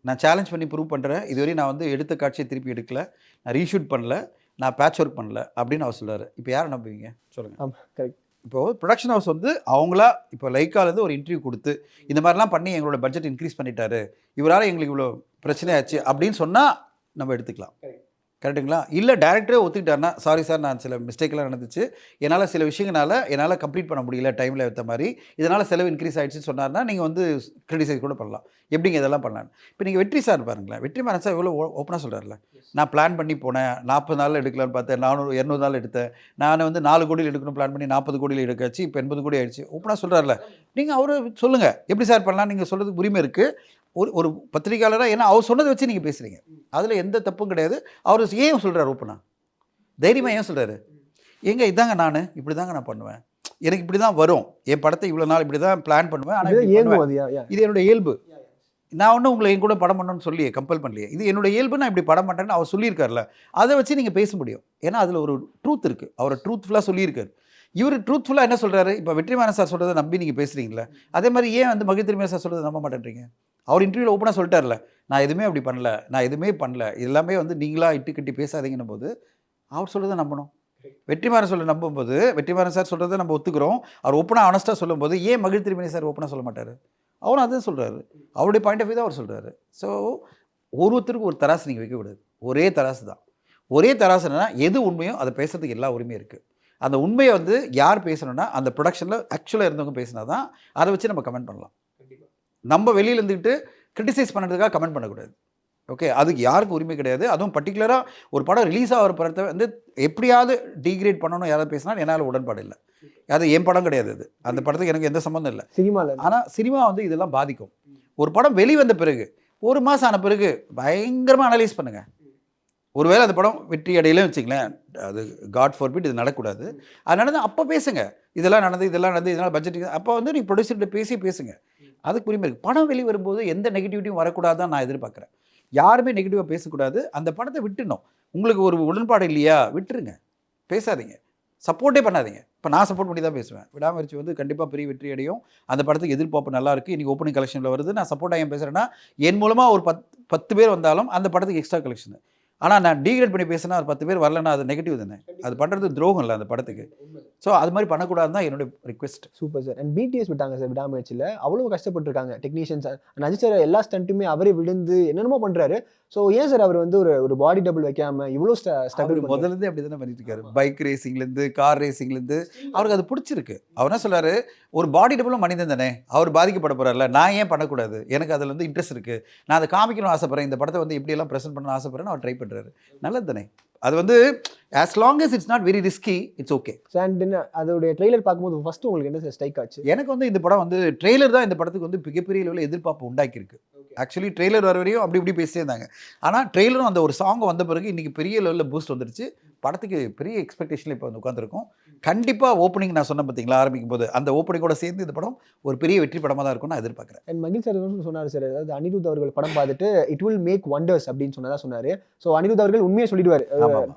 நான் சேலஞ்ச் பண்ணி ப்ரூவ் பண்ணுறேன், இதுவரை நான் வந்து எடுத்த காட்சியை திருப்பி எடுக்கல, நான் ரீஷூட் பண்ணல, நான் பேட்ச் ஒர்க் பண்ணல அப்படின்னு அவர் சொல்கிறார். இப்போ யாரை நம்புவீங்க சொல்லுங்கள்? ஆமாம், கரெக்ட். இப்போது ப்ரொடக்ஷன் ஹவுஸ் வந்து அவங்களா இப்போ லைக்காலேருந்து ஒரு இன்டர்வியூ கொடுத்து இந்த மாதிரிலாம் பண்ணி எங்களோட பட்ஜெட் இன்க்ரீஸ் பண்ணிட்டாரு, இவரால் எங்களுக்கு இவ்வளோ பிரச்சனையாச்சு அப்படின்னு சொன்னால் நம்ம எடுத்துக்கலாம். கரெக்டுங்களா? இல்லை டேரக்டரே ஒத்துக்கிட்டாருன்னா, சாரி சார் நான் சில மிஸ்டேக்லாம் நடந்துச்சு, என்னால் சில விஷயங்களால் என்னால் கம்ப்ளீட் பண்ண முடியல டைமில் ஏற்ற மாதிரி, இதனால் செலவு இன்க்ரீஸ் ஆகிடுச்சுன்னு சொன்னார்னா நீங்கள் வந்து கிரிட்டிசைஸ் கூட பண்ணலாம். எப்படிங்க இதெல்லாம் பண்ணலாம்? இப்போ நீங்கள் வெற்றி சார் பாருங்களேன், வெற்றி மாறன் சார் எவ்வளோ ஓப்பனாக சொல்கிறார்ல, நான் பிளான் பண்ணி போனேன், 40 நாளில் எடுக்கலான்னு பார்த்தேன், 200 நாள் எடுத்தேன், நான் வந்து 4 கோடியில் எடுக்கணும் பிளான் பண்ணி 40 கோடியில் எடுக்காச்சு, இப்போ 80 கோடி ஆகிடுச்சு, ஓப்பனாக சொல்கிறார்ல. நீங்கள் அவரு சொல்லுங்கள் எப்படி சார் பண்ணலாம், நீங்கள் சொல்கிறதுக்கு உரிமை இருக்குது ஒரு பத்திரிகையாளராக. ஏன்னா அவர் சொன்னதை வச்சு நீங்கள் பேசுகிறீங்க, அதில் எந்த தப்பும் கிடையாது. அவர் ஏன் சொல்கிறார் ஓப்பனாக, தைரியமாக ஏன் சொல்கிறாரு, ஏங்க இதாங்க நான் இப்படி தாங்க நான் பண்ணுவேன், எனக்கு இப்படி தான் வரும், என் படத்தை இவ்வளோ நாள் இப்படி தான் பிளான் பண்ணுவேன், ஆனால் இது என்னோட இயல்பு, நான் ஒன்றும் உங்களை என் கூட படம் பண்ணணும்னு சொல்லி கம்பல் பண்ணலையே, இது என்னோட இயல்பு, நான் இப்படி படம் பண்ணுறேன்னு அவர் சொல்லியிருக்காருல, அதை வச்சு நீங்கள் பேச முடியும். ஏன்னா அதில் ஒரு ட்ரூத் இருக்குது, அவரை ட்ரூத்ஃபுல்லாக சொல்லியிருக்காரு. இவர் ட்ரூத்ஃபுல்லாக என்ன சொல்கிறாரு, இப்போ வெற்றிமாறன் சார் சொல்கிறத நம்பி நீங்கள் பேசுகிறீங்களே, அதே மாதிரி ஏன் வந்து மகிழ் திருமணி சார் சொல்கிறத நம்ப மாட்டேன்றீங்க? அவர் இன்டர்வியூவில் ஓப்பனாக சொல்லிட்டார்ல, நான் எதுவுமே அப்படி பண்ணல, நான் எதுவுமே பண்ணல, எல்லாமே வந்து நீங்களாக இட்டு கட்டி பேசாதீங்கன்னும் போது அவர் சொல்கிறத நம்பணும். வெற்றிமாறன் சொல்ல நம்பும்போது வெற்றிமாறன் சார் சொல்கிறத நம்ம ஒத்துக்கிறோம். அவர் ஓப்பனாக ஆனஸ்ட்டாக சொல்லும்போது ஏன் மகிழ் திருமணி சார் ஓப்பனாக சொல்ல மாட்டார்? அவரும் அதுதான் சொல்கிறாரு, அவருடைய பாயிண்ட் ஆஃப் வியூ தான் அவர் சொல்கிறாரு. ஸோ ஒருத்தருக்கு ஒரு தராசு நீங்கள் வைக்கக்கூடாது, ஒரே தராசு தான். ஒரே தராசு என்னன்னா எது உண்மையோ அதை பேசுறதுக்கு எல்லா உரிமையும் இருக்குது. அந்த உண்மையை வந்து யார் பேசணும்னா அந்த ப்ரொடக்ஷனில் ஆக்சுவலாக இருந்தவங்க பேசினா தான் அதை வச்சு நம்ம கமெண்ட் பண்ணலாம். நம்ம வெளியில் இருந்துக்கிட்டு கிரிட்டிசைஸ் பண்ணுறதுக்காக கமெண்ட் பண்ணக்கூடாது. ஓகே, அதுக்கு யாருக்கும் உரிமை கிடையாது. அதுவும் பர்டிகுலராக ஒரு படம் ரிலீஸ் ஆகிற படத்தை வந்து எப்படியாவது டீக்ரேட் பண்ணணும் யாராவது பேசினா என்னால் உடன்பாடு இல்லை. அது என் படம் கிடையாது, அது அந்த படத்துக்கு எனக்கு எந்த சம்மந்தம் இல்லை சினிமாவில். ஆனால் சினிமா வந்து இதெல்லாம் பாதிக்கும். ஒரு படம் வெளிவந்த பிறகு 1 மாதம் ஆன பிறகு பயங்கரமாக அனலைஸ் பண்ணுங்கள். ஒருவேளை அந்த படம் வெற்றி அடையிலே வச்சுங்களேன், அது காட் ஃபார்பிட் இது நடக்கூடாது, அது நடந்தால் அப்போ பேசுங்க. இதெல்லாம் நடந்து இதனால் பட்ஜெட், அப்போ வந்து நீ ப்ரொடியூசர்கிட்ட பேசுங்க. அதுக்கு உரிமை இருக்குது. படம் வெளியே வரும்போது எந்த நெகட்டிவிட்டியும் வரக்கூடாது தான் நான் எதிர்பார்க்குறேன். யாருமே நெகட்டிவாக பேசக்கூடாது. அந்த படத்தை விட்டுணும். உங்களுக்கு ஒரு உடன்பாடு இல்லையா, விட்டுருங்க, பேசாதீங்க, சப்போர்ட்டே பண்ணாதீங்க. இப்போ நான் சப்போர்ட் பண்ணி தான் பேசுவேன். விடாமுயற்சி வந்து கண்டிப்பாக பெரிய வெற்றி அடையும். அந்த படத்துக்கு எதிர்பார்ப்பு நல்லா இருக்குது. இன்றைக்கி ஓப்பனிங் கலெக்ஷனில் வருது. நான் சப்போர்ட்டாக ஏன் பேசுகிறேன்னா, என் மூலமாக ஒரு 10 பேர் வந்தாலும் அந்த படத்துக்கு எக்ஸ்ட்ரா கலெக்ஷன். ஆனால் நான் டீக்ரேட் பண்ணி பேசினா ஒரு 10 பேர் வரலன்னா அது நெகட்டிவ் தானே. அது பண்ணுறது துரோகம் இல்லை அந்த படத்துக்கு. ஸோ அது மாதிரி பண்ணக்கூடாது தான் என்னுடைய request. Super sir. And BTS விட்டாங்க சார் விடாமுயற்சியில். அவ்வளோ கஷ்டப்பட்டுருக்காங்க டெக்னீஷியன்ஸ். அஜித் சார் எல்லா ஸ்டண்ட்டுமே அவரே விழுந்து என்னென்னமோ பண்ணுறாரு. ஸோ ஏன் சார் அவர் வந்து ஒரு பாடி டபுள் வைக்காம இவ்வளோ ஸ்ட்ரகிள்? முதல்லேருந்து அப்படி தானே பண்ணிட்டு இருக்காரு. பைக் ரேசிங்லேருந்து கார் ரேசிங்லேருந்து அவருக்கு அது பிடிச்சிருக்கு. அவர் என்ன சொல்கிறாரு, ஒரு பாடி டபுளும் மனிதன் தானே, அவர் பாதிக்கப்பட போகிறார்ல, நான் ஏன் பண்ணக்கூடாது, எனக்கு அதில் வந்து இன்ட்ரெஸ்ட் இருக்குது, நான் அதை காமிக்கணும்னு ஆசைப்பட்றேன், இந்த படத்தை வந்து எப்படியெல்லாம் ப்ரெசென்ட் பண்ணணும்னு ஆசைப்பட்றேன்னு அவர் ட்ரை பண்ணுறாரு. நல்லது தானே. அது வந்து as long as it's not very risky, it's okay. And அதோடைய ட்ரெய்லர் பார்க்கும்போது ஃபர்ஸ்ட் உங்களுக்கு என்ன சார் ஸ்ட்ரைக் ஆச்சு? எனக்கு வந்து இந்த படம் வந்து ட்ரெய்லர் தான் இந்த படத்துக்கு வந்து மிகப்பெரிய அளவில் எதிர்பார்ப்பு உண்டாக்கியிருக்கு. ஆக்சுவலி ட்ரெய்லர் வர வரையும் அப்படி பேசிட்டே இருந்தாங்க. ஆனால் ட்ரெய்லரும் அந்த ஒரு சாங் வந்த பிறகு இன்றைக்கி பெரிய லெவலில் பூஸ்ட் வந்துருச்சு. படத்துக்கு பெரிய எக்ஸ்பெக்டேஷனில் இப்போ வந்து உட்காந்துருக்கோம். கண்டிப்பாக ஓப்பனிங் நான் சொன்னேன் பார்த்தீங்களா, ஆரம்பிக்கும் போது அந்த ஓப்பனிங்கோட சேர்ந்து இந்த படம் ஒரு பெரிய வெற்றி படமாக தான் இருக்கும்னு நான் எதிர்பார்க்குறேன். அண்ட் மகிழ் சார் சொன்னார் சார், அதாவது அனிருத் அவர்கள் படம் பார்த்துட்டு இட் வில் மேக் வண்டர்ஸ் அப்படின்னு சொன்னார். ஸோ அனிருத் அவர்கள் உண்மையை சொல்லிடுவார்,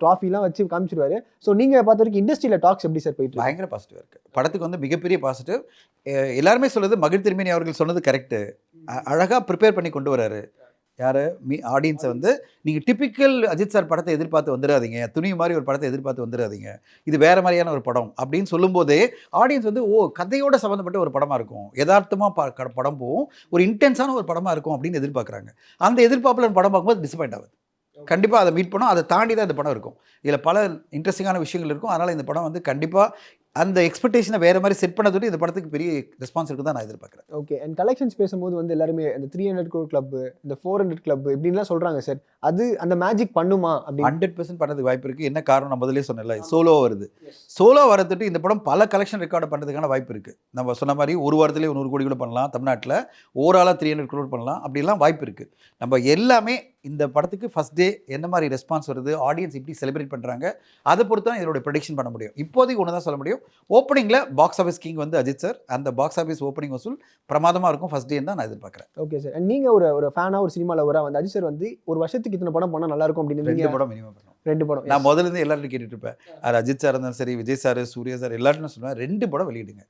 ட்ராஃபிலாம் வச்சு காமிச்சிடுவார். ஸோ நீங்கள் பார்த்த வரைக்கும் இண்டஸ்ட்ரியில் டாக்ஸ் எப்படி சார் போயிட்டு? பயங்கர பாசிட்டிவாக இருக்குது. படத்துக்கு வந்து மிகப்பெரிய பாசிட்டிவ். எல்லாருமே சொல்லுது மகிழ் திருமேனி அவர்கள் சொன்னது கரெக்டு. அழகாக ப்ரிப்பேர் பண்ணி கொண்டு வராரு. யார் ஆடியன்ஸை வந்து நீங்கள் டிப்பிக்கல் அஜித் சார் படத்தை எதிர்பார்த்து வந்துடாதீங்க, துணி மாதிரி ஒரு படத்தை எதிர்பார்த்து வந்துடாதீங்க, இது வேறு மாதிரியான ஒரு படம் அப்படின்னு சொல்லும்போதே ஆடியன்ஸ் வந்து கதையோட சம்மந்தப்பட்ட ஒரு படமாக இருக்கும், யதார்த்தமாக படம் போகும், ஒரு இன்டென்ஸான ஒரு படமாக இருக்கும் அப்படின்னு எதிர்பார்க்குறாங்க. அந்த எதிர்பார்ப்பில் படம் பார்க்கும்போது டிசப்பாயிண்ட் ஆகுது. கண்டிப்பாக அதை மீட் பண்ணோம். அதை தாண்டி தான் இந்த படம் இருக்கும். இதில் பல இன்ட்ரெஸ்டிங்கான விஷயங்கள் இருக்கும். அதனால் இந்த படம் வந்து கண்டிப்பாக அந்த எக்ஸ்பெக்டேஷனை வேறு மாதிரி செட் பண்ணதுட்டு இந்த படத்துக்கு பெரிய ரெஸ்பான்ஸ் இருக்குது தான் நான் எதிர்பார்க்குறேன். ஓகே. அண்ட் கலெக்ஷன்ஸ் பேசும்போது வந்து எல்லாருமே இந்த 300 crore கிளப், இந்த 400 கிளப் இப்படின்லாம் சொல்கிறாங்க சார். அது அந்த மேஜிக் பண்ணுமா அப்படி? 100% பண்ணதுக்கு வாய்ப்பு இருக்குது. என்ன காரணம் நான் முதலே சொன்னேன்ல, சோலோ வருது. சோலோ வரதுட்டு இந்த படம் பல கலெக்ஷன் ரெக்கார்டு பண்ணுறதுக்கான வாய்ப்பு இருக்குது. நம்ம சொன்ன மாதிரி ஒரு வாரத்திலே 100 கோடி கூட பண்ணலாம். தமிழ்நாட்டில் ஓவராலாக 300 crore பண்ணலாம். அப்படிலாம் வாய்ப்பு இருக்குது. நம்ம எல்லாமே இந்த படத்துக்கு ஃபஸ்ட் டே என்ன மாதிரி ரெஸ்பான்ஸ் வருது, ஆடியன்ஸ் எப்படி செலிப்ரேட் பண்ணுறாங்க, அதை பொறுத்து தான் இதோட ப்ரெடிக்ஷன் பண்ண முடியும். இப்போதைக்கு ஒன்று தான் சொல்ல முடியும், ஓப்பனிங்கில் பாக்ஸ் ஆஃபீஸ் கிங் வந்து அஜித் சார். அந்த பாக்ஸ் ஆஃபீஸ் ஓப்பனிங் வசூல் பிரமாதமாக இருக்கும் ஃபஸ்ட் டே தான் நான் எதிர்பார்க்குறேன். Okay sir. நீங்கள் ஒரு ஃபேனாக ஒரு சினிமாவில் வந்து அஜித் சார் வந்து ஒரு வருஷத்துக்கு இத்தனை படம் பண்ணால் நல்லாயிருக்கும் அப்படின்னு 2 படம் மினிமம் பண்ணுவோம். 2 படம் நான் முதல்லேருந்து எல்லாரும் கேட்டுட்டு இருப்பேன். அது அஜித் சார் இருந்தாலும் சரி, விஜய் சார், சூர்யா சார், எல்லாருமே சொல்லுவேன் 2 படம் வெளியிடுங்க.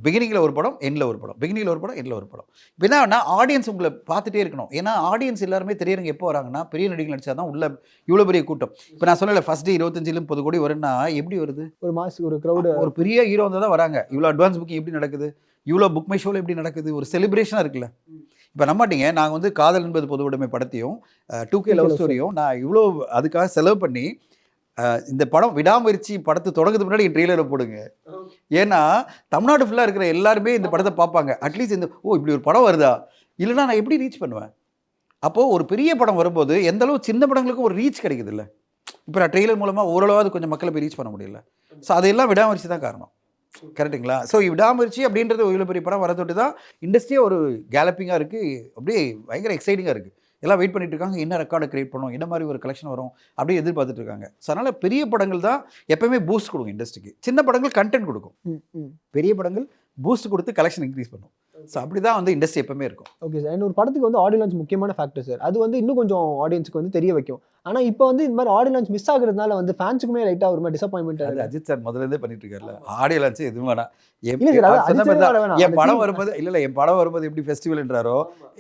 பிகினிங்கில் ஒரு படம், எண்டில் ஒரு படம், பிகினிங்கில் ஒரு படம், எண்டில் ஒரு படம். இப்போ என்னன்னா ஆடியன்ஸ் உங்களை பார்த்துட்டே இருக்கணும். ஏன்னா ஆடியன்ஸ் எல்லாருமே திரையரங்கு எப்போ வராங்கன்னா பெரிய நடிகர்கள் நடிச்சா தான் உள்ள இவ்வளோ பெரிய கூட்டம். இப்போ நான் சொல்லலை ஃபஸ்ட் டே 25-30 கோடி வரும்னா எப்படி வருது? ஒரு மாதத்துக்கு ஒரு க்ரௌடு, ஒரு பெரிய ஹீரோ வந்து தான் வராங்க. இவ்வளோ அட்வான்ஸ் புக்கிங் எப்படி நடக்குது, இவ்வளோ புக் மை ஷோவில் எப்படி நடக்குது, ஒரு செலிப்ரேஷனாக இருக்குல்ல. இப்போ நம்பாட்டிங்க, நாங்கள் வந்து காதல் என்பது பொது உடைமை படத்தையும் 2K லவ் ஸ்டோரியும் நான் இவ்வளோ அதுக்காக செலவு பண்ணி இந்த படம் விடாமுயற்சி படத்தை தொடங்குறதுக்கு முன்னாடி ட்ரெய்லரை போடுங்க. ஏன்னா தமிழ்நாடு ஃபுல்லாக இருக்கிற எல்லாருமே இந்த படத்தை பார்ப்பாங்க. அட்லீஸ்ட் இந்த இப்படி ஒரு படம் வருதா, இல்லைனா நான் எப்படி ரீச் பண்ணுவேன்? அப்போது ஒரு பெரிய படம் வரும்போது எந்த அளவு சின்ன படங்களுக்கும் ஒரு ரீச் கிடைக்குது இல்லை. இப்போ நான் ட்ரெய்லர் மூலமாக ஓரளவாவது கொஞ்சம் மக்களை போய் ரீச் பண்ண முடியல. ஸோ அதையெல்லாம் விடாமுயற்சி தான் காரணம். கரெக்டுங்களா? ஸோ விடாமுயற்சி அப்படின்றது இவ்வளோ பெரிய படம் வரத்தொட்டு தான் இண்டஸ்ட்ரியே ஒரு கேலப்பிங்காக இருக்குது. அப்படியே பயங்கர எக்ஸைட்டிங்காக இருக்குது. எல்லாம் வெயிட் பண்ணிட்டு இருக்காங்க, என்ன ரெக்கார்டை கிரியேட் பண்ணும், என்ன மாதிரி ஒரு கலெக்ஷன் வரும் அப்படியே எதிர்பார்த்துட்டு இருக்காங்க. ஸோ அதனால் பெரிய படங்கள் தான் எப்பவுமே பூஸ்ட் கொடுக்கும் இண்டஸ்ட்ரிக்கு. சின்ன படங்கள் கண்டென்ட் கொடுக்கும், பெரிய படங்கள் பூஸ்ட் கொடுத்து கலெக்ஷன் இன்க்ரீஸ் பண்ணும். ஸோ அப்படி தான் வந்து இண்டஸ்ட்ரி எப்பவுமே இருக்கும். Okay sir. இன்னொரு படத்துக்கு வந்து ஆடியோ லான்ச் முக்கியமான ஃபேக்டர் சார். அது வந்து இன்னும் கொஞ்சம் ஆடியன்ஸுக்கு வந்து தெரிய வைக்கும். ஆனால் இப்போ வந்து இந்த மாதிரி ஆடியோ லான்ச் மிஸ் ஆகுறதுனால வந்து ஃபேன்ஸுக்குமே லைட்டாக ஒரு மாதிரி டிசப்பாயின்மெண்ட் ஆகுது. அஜித் சார் முதல்லேருந்தே பண்ணிட்டு இருக்காருல்ல, ஆடியோ லான்ச் எதுவும் வேணாம். என் படம் வரும்போது இல்லை என் படம் வரும்போது எப்படி ஃபெஸ்டிவல்ன்றாரோ,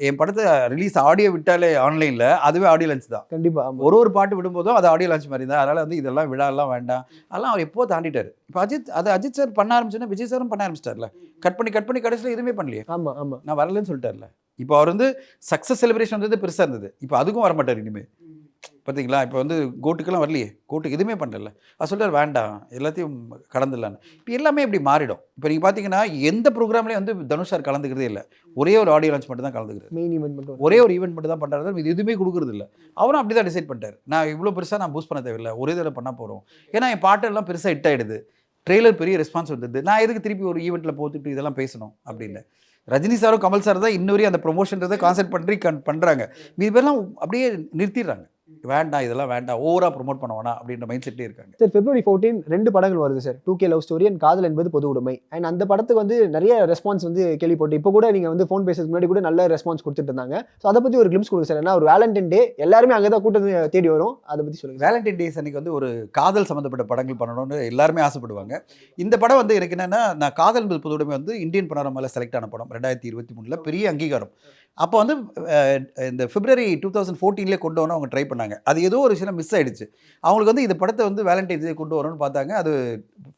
என் படத்தை ரிலீஸ் ஆடியோ விட்டாலே ஆன்லைனில் அதுவே ஆடியோ லான்ச் தான். கண்டிப்பாக ஒரு பாட்டு விடும்போதும் அது ஆடியோ லான்ச் மாதிரி தான். அதனால் வந்து இதெல்லாம் விழாலாம் வேண்டாம், அதெல்லாம் அவர் எப்போ தாண்டிட்டார். இப்போ அஜித் சார் பண்ண ஆரம்பிச்சோன்னா விஜய் சாரும் பண்ண ஆரம்பிச்சிட்டார்ல. கட் பண்ணி கடைசியில் எதுவுமே பண்ணலையே. ஆமாம் நான் வரலன்னு சொல்லிட்டார்ல. இப்போ அவர் வந்து சக்ஸஸ் செலிப்ரேஷன் வந்து பெருசாக இருந்தது. இப்போ அதுக்கும் வரமாட்டார் இனிமேல். பார்த்தீங்களா? இப்போ வந்து கோட்டுக்கெல்லாம் வரலையே, கோட்டுக்கு எதுவுமே பண்ணல. அது சொல்லிட்டார் வேண்டாம், எல்லாத்தையும் கடந்துடலான்னு. இப்போ எல்லாமே இப்படி மாறிடும். இப்போ நீங்கள் பார்த்தீங்கன்னா எந்த ப்ரோக்ராம்லேயும் வந்து தனுஷ் சார் கலந்துக்கிறதே இல்லை. ஒரே ஒரு ஆடியோ லான்ச் மட்டும் தான் கலந்துக்கிறது. மெயின் ஈவெண்ட் மட்டும், ஒரே ஒரு ஈவெண்ட் மட்டும் தான் பண்ணுறாரு. இது எதுவுமே கொடுக்குறது இல்லை. அவரும் அப்படி தான் டிசைட் பண்ணிட்டார். நான் இவ்வளோ பெருசாக நான் பூஸ்ட் பண்ண தேவையில்லை, ஒரே இதில் பண்ணால் போகிறோம். ஏன்னா என் பாட்டெல்லாம் பெருசாக ஹிட் ஆகிடுது, ட்ரெய்லர் பெரிய ரெஸ்பான்ஸ் வந்தது, நான் எதுக்கு திருப்பி ஒரு ஈவெண்ட்டில் போட்டுட்டு இதெல்லாம் பேசணும் அப்படின்னு. ரஜினி சாரும் கமல் சார் தான் இன்னொரு அந்த ப்ரொமோஷன்றதை கான்சென்ட் பண்ணுறாங்க. இது பேரெல்லாம் அப்படியே நிறுத்திடுறாங்க. வேண்டாம் இதெல்லாம் வேண்டாம், ஓவராக ப்ரொமோட் பண்ண வேணாம் அப்படின்ற மைண்ட் செட்லேயே இருக்காங்க. சார் February 14 2 படங்கள் வருது sir. 2K love story and காதல் என்பது பொது உடைமை. அண்ட் அந்த படத்துக்கு வந்து நிறைய ரெஸ்பான்ஸ் வந்து கேள்விப்பட்டு இப்போ கூட நீங்கள் வந்து ஃபோன் பேசுறதுக்கு முன்னாடி கூட நல்ல ரெஸ்பான்ஸ் கொடுத்துட்டு இருந்தாங்க. ஸோ அதை பற்றி ஒரு கிளிம்ஸ் கொடுங்க சார். ஏன்னா ஒரு வேலண்டைன் டே எல்லாருமே அங்கே தான் கூட்டத்தை தேடி வரும். அதை பற்றி சொல்லுங்கள். வேலண்டைன் டேஸ் அன்னைக்கு வந்து ஒரு காதல் சம்மந்தப்பட்ட படங்கள் பண்ணணும்னு எல்லாருமே ஆசைப்படுவாங்க. இந்த படம் வந்து எனக்கு என்னென்னா, நான் காதல் என்பது பொது உடைமை வந்து இந்தியன் பனோரமாவில் செலக்ட் ஆன படம் 2023 பெரிய அங்கீகாரம். அப்போ வந்து இந்த February 2014 கொண்டு வரணும் அவங்க ட்ரை பண்ணாங்க. அது ஏதோ ஒரு விஷயம் மிஸ் ஆகிடுச்சு. அவங்களுக்கு வந்து இந்த படத்தை வந்து வேலண்டைன்ஸ் டே கொண்டு வரணும்னு பார்த்தாங்க. அது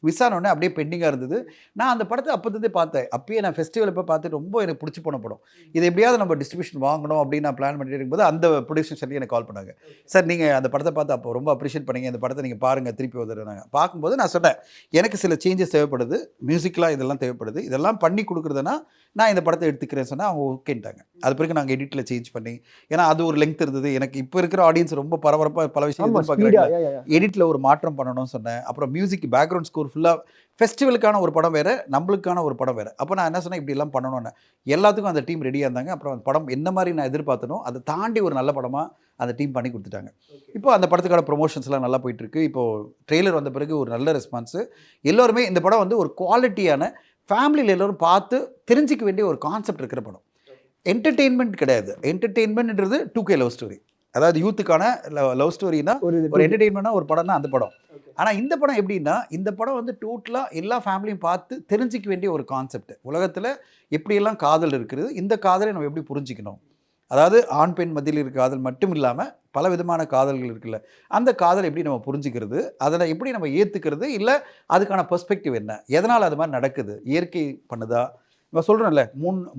மிஸ் ஆனோடனே அப்படியே பெண்டிங்காக இருந்தது. நான் அந்த படத்தை அப்போதே பார்த்தேன். அப்பயே நான் ஃபெஸ்டிவல் இப்போ பார்த்து ரொம்ப எனக்கு பிடிச்சி போன படம். இது எப்படியாவது நம்ம டிஸ்ட்ரிபியூஷன் வாங்கணும் அப்படின்னு நான் பிளான் பண்ணிட்டு இருக்கும்போது அந்த ப்ரொடியூசர் சொல்லி எனக்கு கால் பண்ணாங்க. சார் நீங்கள் அந்த படத்தை பார்த்து அப்போ ரொம்ப அப்ரிஷியேட் பண்ணீங்க, இந்த படத்தை நீங்கள் பாருங்கள் திருப்பி வந்துடுறாங்க. பார்க்கும்போது நான் சொன்னேன், எனக்கு சில சேஞ்சஸ் தேவைப்படுது, மியூசிக்லாம் இதெல்லாம் தேவைப்படுது, இதெல்லாம் பண்ணி கொடுக்குறதுனா நான் இந்த படத்தை எடுத்துக்கிறேன்னு சொன்னால் அவங்க ஓகேன்ட்டாங்க. அது பிறகு நாங்கள் எடிட்டில் சேஞ்ச் பண்ணி, ஏன்னா அது ஒரு லெங்க் இருந்தது. எனக்கு இப்போ இருக்கிற ஆடியன்ஸ் ரொம்ப பரபரப்பாக பல விஷயம் எதிர்பார்க்குறாங்க. எடிட்டில் ஒரு மாற்றம் பண்ணணும்னு சொன்னேன். அப்புறம் மியூசிக் பேக்ரவுண்ட் ஸ்கோர் ஃபுல்லாக ஃபெஸ்டிவலுக்கான ஒரு படம் வேறு, நம்மளுக்கான ஒரு படம் வேறு. அப்போ நான் என்ன சொன்னேன், இப்படிலாம் பண்ணணும்னு எல்லாத்துக்கும் அந்த டீம் ரெடியாக இருந்தாங்க. அப்புறம் அந்த படம் என்ன மாதிரி நான் எதிர்பார்த்தனோ அதை தாண்டி ஒரு நல்ல படமாக அந்த டீம் பண்ணி கொடுத்துட்டாங்க. இப்போ அந்த படத்துக்கான ப்ரொமோஷன்ஸ்லாம் நல்லா போயிட்டுருக்கு. இப்போது ட்ரெய்லர் வந்த பிறகு ஒரு நல்ல ரெஸ்பான்ஸு. எல்லோருமே இந்த படம் வந்து ஒரு குவாலிட்டியான ஃபேமிலியில் எல்லோரும் பார்த்து தெரிஞ்சிக்க வேண்டிய ஒரு கான்செப்ட் இருக்கிற படம். என்டர்டெயின்மெண்ட் கிடையாது. என்டர்டெயின்மெண்ட்ன்றது 2K லவ் ஸ்டோரி. அதாவது யூத்துக்கான லவ் ஸ்டோரினா ஒரு என்டர்டெயின்மெண்ட்னா ஒரு படம் தான் அந்த படம். ஆனால் இந்த படம் எப்படின்னா, இந்த படம் வந்து டோட்டலாக எல்லா ஃபேமிலியும் பார்த்து தெரிஞ்சிக்க வேண்டிய ஒரு கான்செப்ட். உலகத்தில் எப்படியெல்லாம் காதல் இருக்குது, இந்த காதலை நம்ம எப்படி புரிஞ்சிக்கணும். அதாவது ஆண் பெண் மத்தியில் இருக்க காதல் மட்டும் இல்லாமல் பல விதமான காதல்கள் இருக்குல்ல, அந்த காதலை எப்படி நம்ம புரிஞ்சுக்கிறது, அதை எப்படி நம்ம ஏற்றுக்கிறது, இல்லை அதுக்கான பெர்ஸ்பெக்டிவ் என்ன, எதனால் அது மாதிரி நடக்குது, இயற்கை பண்ணுதா. நம்ம சொல்கிறோம்ல,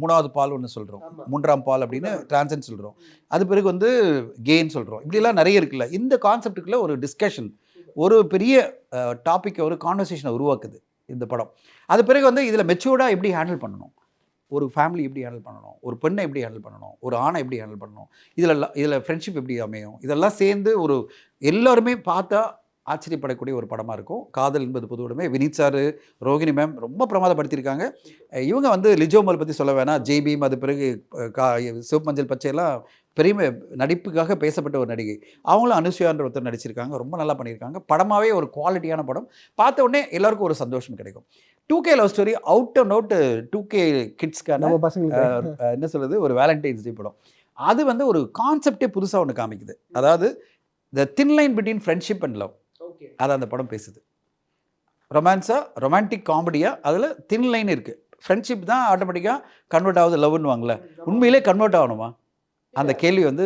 மூணாவது பால் ஒன்று சொல்கிறோம், மூன்றாம் பால் அப்படின்னு டிரான்சன் சொல்கிறோம். அது பிறகு வந்து கெயின் சொல்கிறோம். இப்படிலாம் நிறைய இருக்குல்ல. இந்த கான்செப்டுக்குள்ள ஒரு டிஸ்கஷன், ஒரு பெரிய டாப்பிக்கை, ஒரு கான்வர்சேஷனை உருவாக்குது இந்த படம். அது பிறகு வந்து இதில் மெச்சூர்டாக எப்படி ஹேண்டில் பண்ணணும், ஒரு ஃபேமிலி எப்படி ஹேண்டில் பண்ணணும், ஒரு பெண்ணை எப்படி ஹேண்டில் பண்ணணும், ஒரு ஆணை எப்படி ஹேண்டில் பண்ணணும், இதில் ஃப்ரெண்ட்ஷிப் எப்படி அமையும், இதெல்லாம் சேர்ந்து ஒரு எல்லோருமே பார்த்தா ஆச்சரியப்படக்கூடிய ஒரு படமாக இருக்கும். காதல் என்பது பொது உடைமை. வினீத் சார், ரோகிணி மேம் ரொம்ப பிரமாதப்படுத்தியிருக்காங்க. இவங்க வந்து லிஜோமல் பற்றி சொல்ல வேணாம், ஜெய்பீம், அது பிறகு சிவப்பு மஞ்சள் பச்சையெல்லாம் பெரிய நடிப்புக்காக பேசப்பட்ட ஒரு நடிகை. அவங்களும் அனுசுயான்ற ஒருத்தர் நடிச்சிருக்காங்க. ரொம்ப நல்லா பண்ணியிருக்காங்க. படமாகவே ஒரு குவாலிட்டியான படம். பார்த்த உடனே எல்லாருக்கும் ஒரு சந்தோஷம் கிடைக்கும். 2K love story out and out 2K கிட்ஸ்க்கான என்ன சொல்கிறது, ஒரு வேலண்டைன்ஸ் டே படம். அது வந்து ஒரு கான்செப்டே புதுசாக ஒன்று காமிக்குது. அதாவது the thin line between friendship and love, அதை அந்த படம் பேசுது. ரொமான்டிக் காமெடியாக அதில் தின் லைன் இருக்குது. ஃப்ரெண்ட்ஷிப் தான் ஆட்டோமேட்டிக்காக கன்வெர்ட் ஆகுது லவ்னு வாங்கல. உண்மையிலே கன்வெர்ட் ஆகணுமா, அந்த கேள்வி வந்து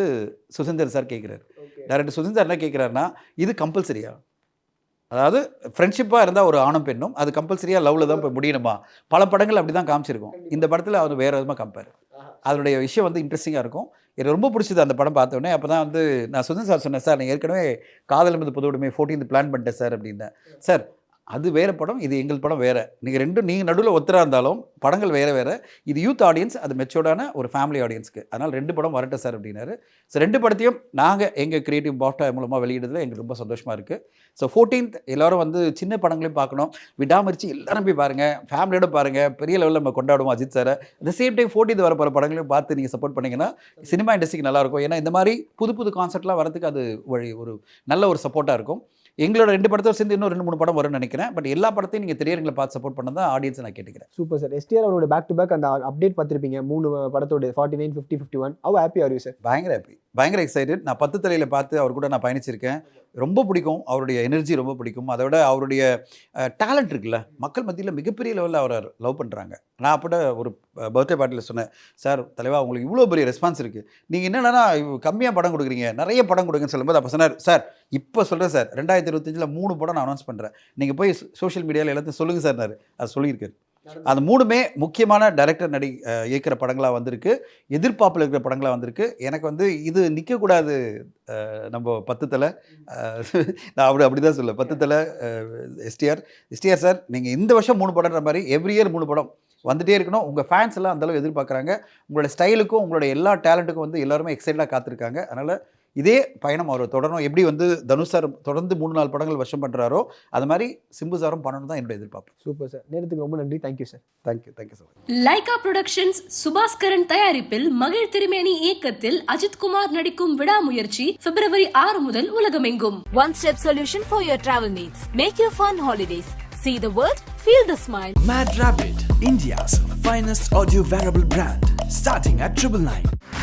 சுசீந்தர் சார் கேட்குறாரு. டைரக்டர் சுசீந்தர் என்ன கேட்குறாருன்னா, இது கம்பல்சரியா, அதாவது ஃப்ரெண்ட்ஷிப்பாக இருந்தால் ஒரு ஆணும் பெண்ணும் அது கம்பல்சரியாக லவ்வில் தான் போய் முடியணுமா. பல படங்கள் அப்படி தான் காமிச்சிருக்கோம். இந்த படத்தில் அவர் வேறு விதமாக கம்பேர். அதனுடைய விஷயம் வந்து இன்ட்ரெஸ்டிங்காக இருக்கும். எனக்கு ரொம்ப பிடிச்சது அந்த படம் பார்த்தோன்னே. அப்போ தான் வந்து நான் சுதன் சார் சொன்னேன், சார் நீங்கள் ஏற்கனவே காதல் என்பது பொது உடைமை 14 பிளான் பண்ணிட்டேன் சார் அப்படின்னேன். சார் அது வேறு படம், இது எங்கள் படம் வேறு. நீங்கள் நடுவில் ஒத்தராக இருந்தாலும் படங்கள் வேறு. இது யூத் ஆடியன்ஸ், அது மெச்சோர்டான ஒரு ஃபேமிலி ஆடியன்ஸ்க்கு. அதனால் 2 படம் வரட்டும் சார் அப்படின்னாரு. ஸோ 2 படத்தையும் நாங்கள் எங்கள் கிரியேட்டிவ் பாஃப்டா மூலமாக வெளியிடுறதுல எங்களுக்கு ரொம்ப சந்தோஷமாக இருக்குது. ஸோ 14th எல்லோரும் வந்து சின்ன படங்களையும் பார்க்கணும். விடாமுயற்சி எல்லாரும் போய் பாருங்கள், ஃபேமிலியோட பாருங்கள். பெரிய லெவலில் நம்ம கொண்டாடுவோம் அஜித் சாரை. அட் சேம் டைம் 14th வர போகிற படங்களையும் பார்த்து நீங்கள் சப்போர்ட் பண்ணிங்கன்னா சினிமா இண்டஸ்ட்ரிக்கு நல்லாயிருக்கும். ஏன்னா இந்த மாதிரி புது கான்செப்ட்லாம் வரதுக்கு அது ஒரு நல்ல ஒரு சப்போர்ட்டாக இருக்கும். எங்களோட 2 படத்தை சேர்ந்து இன்னும் 2-3 படம் வரும்னு நினைக்கிறேன். பட் எல்லா படத்தையும் நீங்கள் திரையரங்களை பார்த்து சப்போர்ட் பண்ண தான் ஆடியன்ஸை நான் கேட்டுக்கிறேன். Super sir. எஸ்டிஆர் அவரோட பேக் டு பேக் அந்த அப்டேட் பார்த்துருப்பீங்க 3 படத்தோட 49, 50, 51. How happy are you sir? பயங்கர ஹாப்பி, பயங்கர எக்ஸைட்டட். நான் 10 தலையில் பார்த்து அவர் கூட நான் பயணிச்சிருக்கேன். ரொம்ப பிடிக்கும், அவருடைய எனர்ஜி ரொம்ப பிடிக்கும். அதை விட அவருடைய டேலண்ட் இருக்குல்ல, மக்கள் மத்தியில் மிகப்பெரிய லெவலில் அவரை லவ் பண்ணுறாங்க. நான் அப்போ ஒரு பர்த்டே பார்ட்டியில் சொன்னேன், சார் தலைவா உங்களுக்கு இவ்வளோ பெரிய ரெஸ்பான்ஸ் இருக்குது, நீங்கள் என்னென்னா கம்மியாக படம் கொடுக்குறீங்க, நிறைய படம் கொடுங்கன்னு சொல்லும்போது அப்போ சொன்னார், சார் இப்போ சொல்கிறேன் சார் 2025 3 படம் நான் அனௌன்ஸ் பண்ணுறேன், நீங்கள் போய் சோஷியல் மீடியாவில் எல்லாத்தையும் சொல்லுங்கள் சார்னாரு. அது சொல்லியிருக்காரு. அந்த 3மே முக்கியமான டைரக்டர் இயக்கிற படங்களாக வந்திருக்கு, எதிர்பார்ப்பில் இருக்கிற படங்களாக வந்திருக்கு. எனக்கு வந்து இது நிற்கக்கூடாது, நம்ம 10 தலை, நான் அப்படி தான் சொல்லுவேன், 10 தலை எஸ்டிஆர் சார் நீங்கள் இந்த வருஷம் 3 படம்ன்ற மாதிரி எவ்ரி இயர் 3 படம் வந்துகிட்டே இருக்கணும். உங்கள் ஃபேன்ஸ் எல்லாம் அந்தளவு எதிர்பார்க்குறாங்க. உங்களோட ஸ்டைலுக்கும் உங்களோட எல்லா டேலண்ட்டுக்கும் வந்து எல்லாருமே எக்ஸைட்டாக காத்திருக்காங்க. அதனால் இதே பயணம் அவர் தொடரணும். எப்படி வந்து தனுஷ் சார் தொடர்ந்து 3-4 படங்கள் வருஷம் பண்ணுறாரோ அது மாதிரி சிம்பு சாரும் பண்ணணும் தான் என்னோட எதிர்பார்ப்பு. சூப்பர் சார், நேரத்துக்கு ரொம்ப நன்றி. Thank you sir. Thank you so much. Lyca productions Subaskaran தயாரிப்பில் மகிழ் திருமேனி இயக்கத்தில் அஜித்குமார் நடிக்கும் விடாமுயற்சி February 6 முதல் உலகமெங்கும். One step solution for your travel needs. Make your fun holidays. See the world, feel the smile. Mad Rabbit, India's finest audio wearable brand, starting at 999.